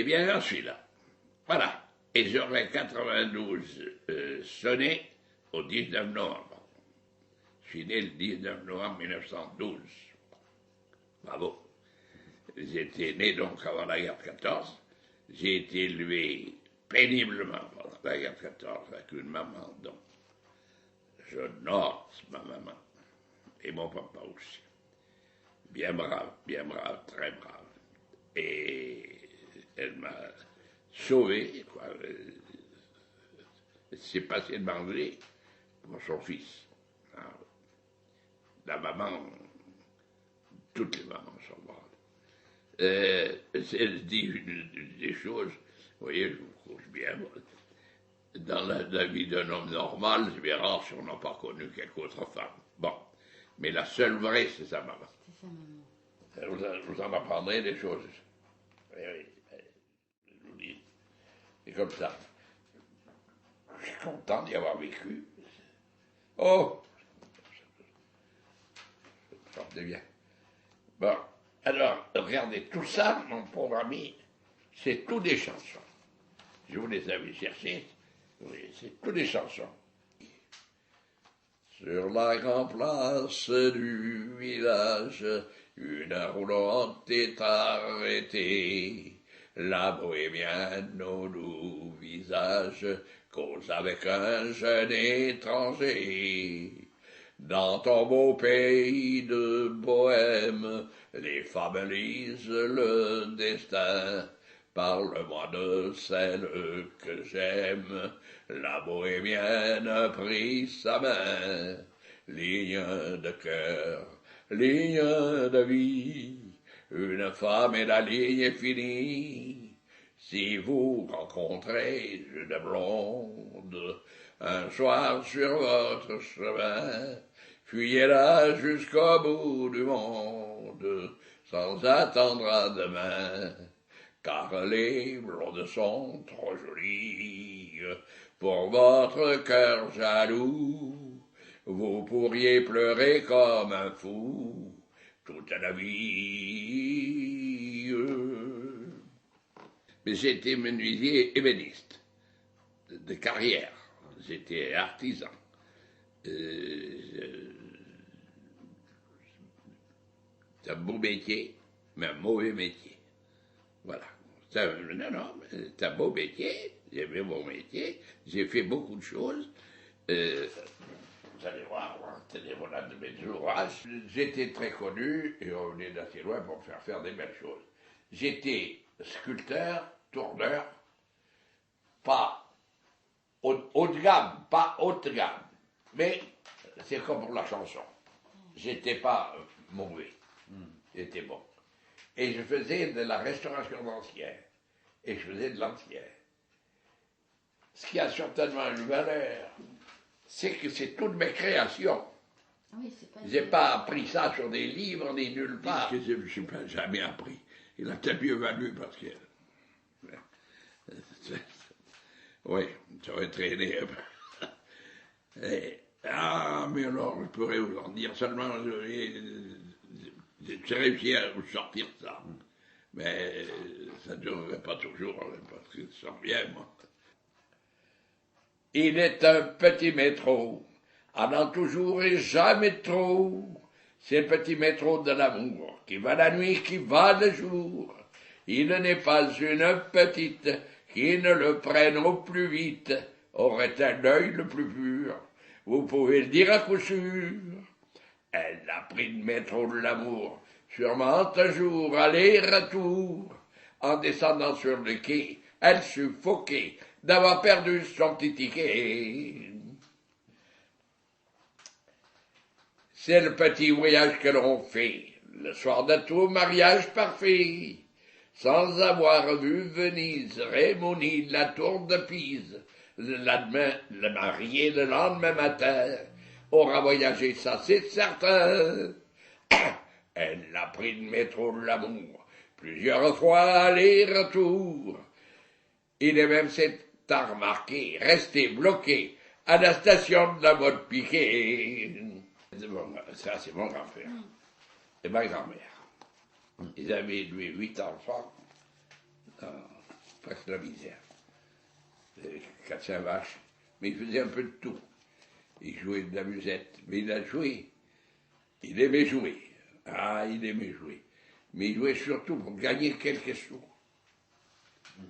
bien, j'en suis là. Voilà. Et j'aurai 92 sonné au 19 novembre. Je suis né le 19 novembre 1912. Bravo. J'étais né donc avant la guerre de 14. J'ai été élevé péniblement pendant la guerre de 14 avec une maman dont je note ma maman. Et mon papa aussi. Bien brave, très brave. Et elle m'a sauvé, quoi. Elle s'est passée de manger pour son fils. Alors, la maman, toutes les mamans sont braves. Elle dit des choses, vous voyez, je vous couche bien. Dans la vie d'un homme normal, c'est bien rare si on n'a pas connu quelque autre femme. Bon, mais la seule vraie, c'est sa maman. C'est sa maman. Vous en apprendrez des choses. Oui, je vous dis. C'est comme ça. Je suis content d'y avoir vécu. Oh, ça me devient. Bon, alors, regardez, tout ça, mon pauvre ami, c'est tout des chansons. Je vous les avais cherchées. Oui, c'est tout des chansons. Sur la grande place du village, une roulante est arrêtée. La bohémienne au doux visage cause avec un jeune étranger. Dans ton beau pays de Bohème, les femmes lisent le destin. Parle-moi de celle que j'aime. La bohémienne a pris sa main. Ligne de cœur, ligne de vie. Une femme et la ligne est finie. Si vous rencontrez une blonde, un soir sur votre chemin, fuyez-la jusqu'au bout du monde, sans attendre à demain. Car les blondes sont trop jolies pour votre cœur jaloux. Vous pourriez pleurer comme un fou toute la vie. Mais j'étais menuisier ébéniste de carrière. J'étais artisan. C'est un beau métier, mais un mauvais métier. Voilà. Non, c'est un beau métier, j'aimais mon métier, j'ai fait beaucoup de choses. Vous allez voir, voilà de mes ouvrages. J'étais très connu et on venait d'assez loin pour me faire des belles choses. J'étais sculpteur, tourneur, pas haut de gamme, pas haute de gamme, mais c'est comme pour la chanson. J'étais pas mauvais, j'étais bon. Et je faisais de la restauration d'anciens. Et je faisais de l'ancien. Ce qui a certainement une valeur, c'est que c'est toutes mes créations. Ah oui, c'est pas J'ai pas appris ça sur des livres ni nulle part. Je n'ai pas jamais appris. Il a peut-être mieux valu parce que. Oui, j'aurais traîné un peu. Mais alors, je pourrais vous en dire seulement. J'ai réussi à vous sortir ça. Mais ça ne durerait pas toujours, parce que ça sent bien, moi. Il est un petit métro, allant toujours et jamais trop. C'est le petit métro de l'amour, qui va la nuit, qui va le jour. Il n'est pas une petite qui ne le prenne au plus vite, aurait un œil le plus pur. Vous pouvez le dire à coup sûr. Elle a pris le métro de l'amour, sûrement un jour, aller-retour. En descendant sur le quai, elle suffoquait d'avoir perdu son petit ticket. C'est le petit voyage que l'on fait, le soir de tout mariage parfait, sans avoir vu Venise, Rémonie, la tour de Pise. Le lendemain, le marié, le lendemain matin, aura voyagé, ça c'est certain. Elle a pris le métro de l'amour, plusieurs fois aller-retour. Il est même, c'est à remarquer, resté bloqué à la station de la mode Piquet. Ça, c'est mon grand-père. Et ma grand-mère. Ils avaient, lui, 8 enfants. presque la misère. 4-5 vaches. Mais il faisait un peu de tout. Il jouait de la musette. Mais il a joué. Il aimait jouer. Ah, il aimait jouer. Mais il jouait surtout pour gagner quelques sous.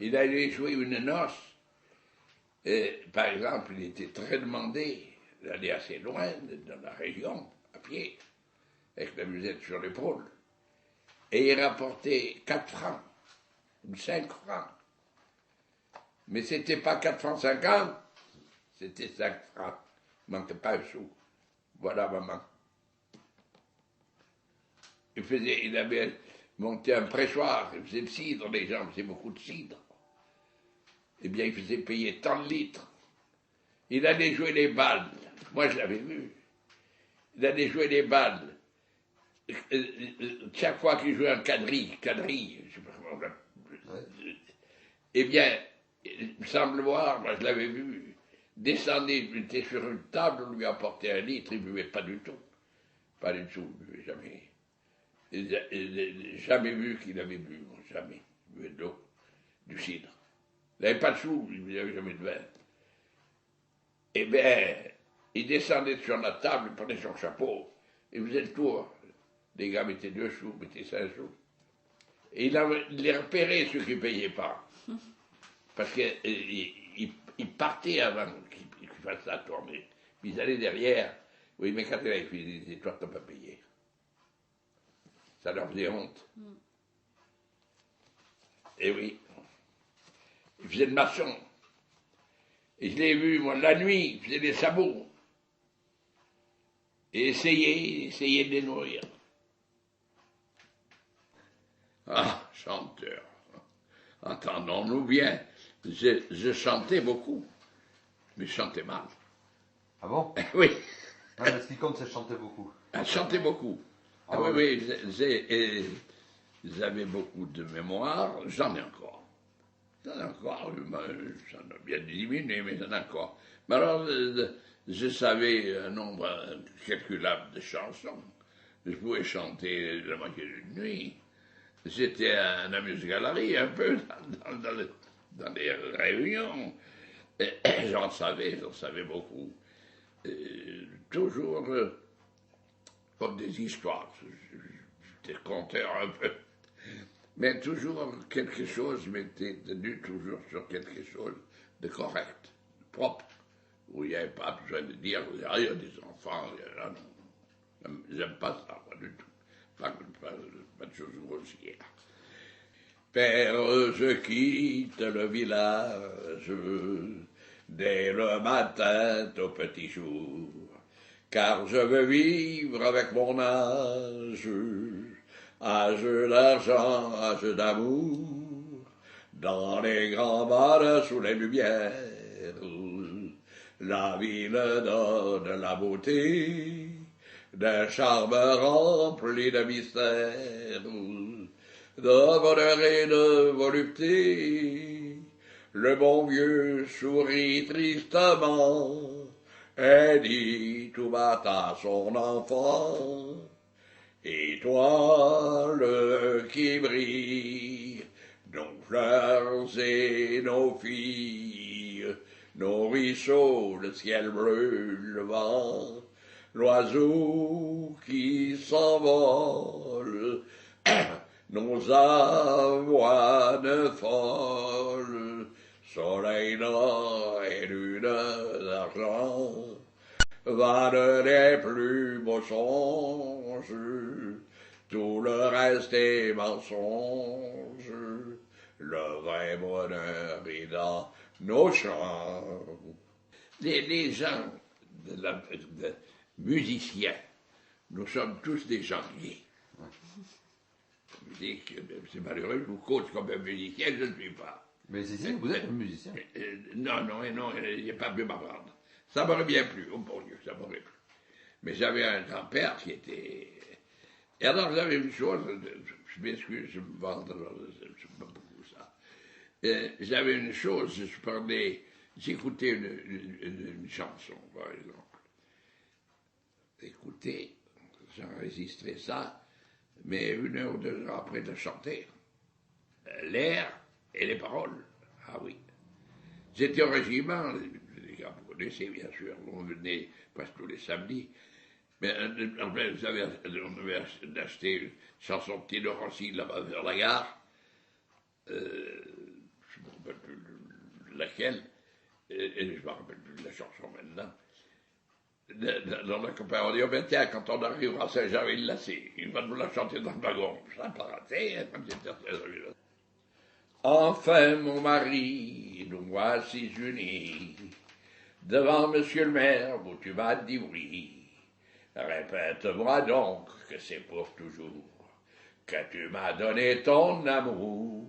Il allait jouer une noce. Et, par exemple, il était très demandé. Il allait assez loin, dans la région, à pied, avec la musette sur l'épaule. Et il rapportait 4 francs, ou 5 francs. Mais c'était pas 4 francs 50, c'était 5 francs. Il ne manquait pas un sou. Voilà, maman. Il avait monté un pressoir, il faisait le cidre, les gens faisaient beaucoup de cidre. Eh bien, il faisait payer tant de litres. Il allait jouer les balles. Moi, je l'avais vu. Il allait jouer les balles. Chaque fois qu'il jouait un quadrille, je sais pas comment on l'appelle. Eh bien, il me semble voir, moi je l'avais vu, descendre, il était sur une table, on lui apportait un litre, il ne buvait pas du tout. Pas du tout, il ne buvait jamais. Jamais vu qu'il avait bu, jamais. Il buvait de l'eau, du cidre. Il n'avait pas de sous, il n'avait jamais de vin. Eh bien, il descendait sur la table, il prenait son chapeau, il faisait le tour. Les gars mettaient 2 sous, mettaient 5 sous. Et il les repérait, ceux qui ne payaient pas. Parce qu'ils partaient avant qu'ils fassent la tournée. Puis ils allaient derrière. Oui, mais quand il avait fini, ils disaient, toi, tu n'as pas payé. Ça leur faisait honte. Et oui. Il faisait le maçon. Et je l'ai vu, moi, la nuit, il faisait des sabots. Et essayait de les nourrir. Ah, chanteur. Entendons-nous bien. Je chantais beaucoup, mais je chantais mal. Ah bon? Oui. Non, mais ce qui compte, c'est de chanter beaucoup. Je chantais beaucoup. Ah oui, j'avais beaucoup de mémoire, j'en ai encore. J'en ai encore, j'en ai bien diminué, mais j'en ai encore. Mais alors, je savais un nombre incalculable de chansons. Je pouvais chanter la moitié d'une nuit. J'étais à la musique-galerie un peu dans les réunions. J'en savais beaucoup. Toujours comme des histoires. J'étais conteur un peu. Mais toujours quelque chose m'était tenu toujours sur quelque chose de correct, de propre, où il n'y avait pas besoin de dire, ah, il y a des enfants, non. J'aime pas ça, pas du tout. Pas de choses grossières. Père, je quitte le village dès le matin au petit jour, car je veux vivre avec mon âge d'argent, âge d'amour, dans les grands bars sous les lumières. La ville donne la beauté d'un charme rempli de mystère, de bonheur et de volupté. Le bon vieux sourit tristement et dit tout bas à son enfant, étoile qui brille, nos fleurs et nos filles, nos ruisseaux, le ciel bleu, le vent, l'oiseau qui s'envole, nos avoines folles, soleil d'or et lune d'argent, vanne des plus beaux songes, tout le reste est mensonge, le vrai bonheur est dans nos champs. Les gens de musiciens, nous sommes tous des gens liés. C'est malheureux, je vous coach comme un musicien, je ne suis pas. Mais si, vous êtes un musicien. Non, il n'y a pas pu m'apprendre. Ça m'aurait bien plu, oh mon Dieu, ça m'aurait plu. Mais j'avais un grand-père qui était... Et alors j'avais une chose, je m'excuse, je me vante, c'est pas beaucoup ça. J'avais une chose, j'écoutais une chanson, par exemple. Écoutez, j'enregistrais ça, mais 1 heure ou 2 heures après de chanter. L'air et les paroles. Ah oui. J'étais au régiment, les gars, vous connaissez bien sûr, on venait presque tous les samedis. Mais en fait, on avait acheté une chanson de Tino Rossi là-bas vers la gare. Je ne me rappelle plus laquelle, et je ne me rappelle plus de la chanson maintenant. Dans la compagnie, on dit, oh ben tiens, quand on arrivera à Saint-Jean-Ville-Lacé, il va nous la chanter dans le wagon. Ça n'a pas raté, hein, quand j'étais à Saint-Jean-Ville-Lacé. Enfin, mon mari, nous voici unis. Devant monsieur le maire, où tu m'as dit oui. Répète-moi donc que c'est pour toujours, que tu m'as donné ton amour.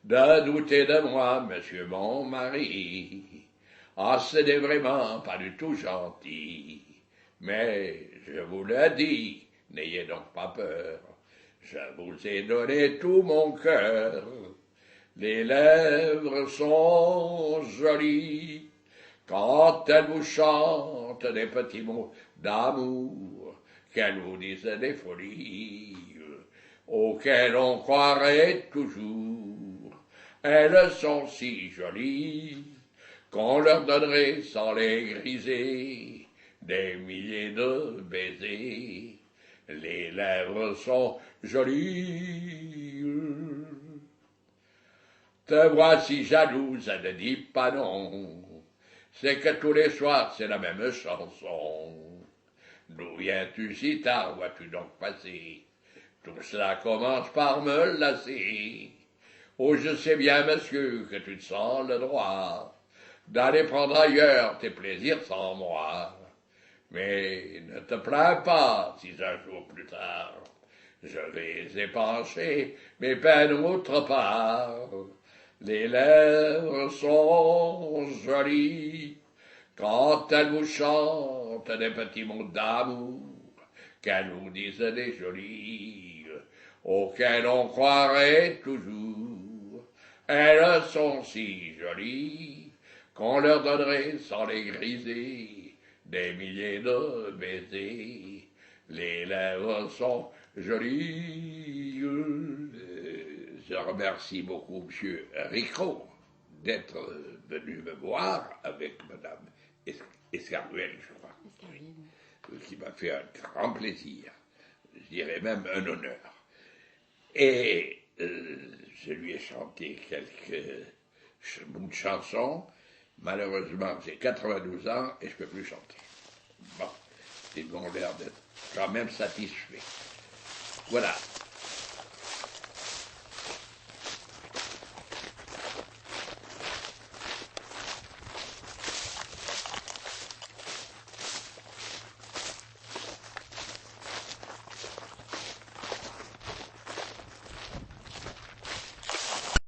De douter de moi, monsieur mon mari, ah, ce n'est vraiment pas du tout gentil. Mais je vous le dis, n'ayez donc pas peur, je vous ai donné tout mon cœur. Les lèvres sont jolies quand elles vous chantent des petits mots d'amour, qu'elles vous disent des folies auxquelles on croirait toujours. Elles sont si jolies qu'on leur donnerait sans les griser des milliers de baisers. Les lèvres sont jolies. Te voici jalouse, ne dis pas non. C'est que tous les soirs c'est la même chanson. D'où viens-tu si tard, vois-tu donc passer? Tout cela commence par me lasser. Oh, je sais bien, monsieur, que tu te sens le droit d'aller prendre ailleurs tes plaisirs sans moi. Mais ne te plains pas si un jour plus tard je vais épancher mes peines autre part. Les lèvres sont jolies quand elles vous chantent des petits mots d'amour, qu'elles vous disent des jolies auxquelles on croirait toujours. Elles sont si jolies qu'on leur donnerait sans les griser des milliers de baisers. Les lèvres sont jolies. Je remercie beaucoup M. Ricot d'être venu me voir avec Mme Escarguel, je crois, qui m'a fait un grand plaisir, je dirais même un honneur. Et je lui ai chanté quelques bouts de chansons. Malheureusement, j'ai 92 ans et je ne peux plus chanter. Bon, ils m'ont l'air d'être quand même satisfaits. Voilà.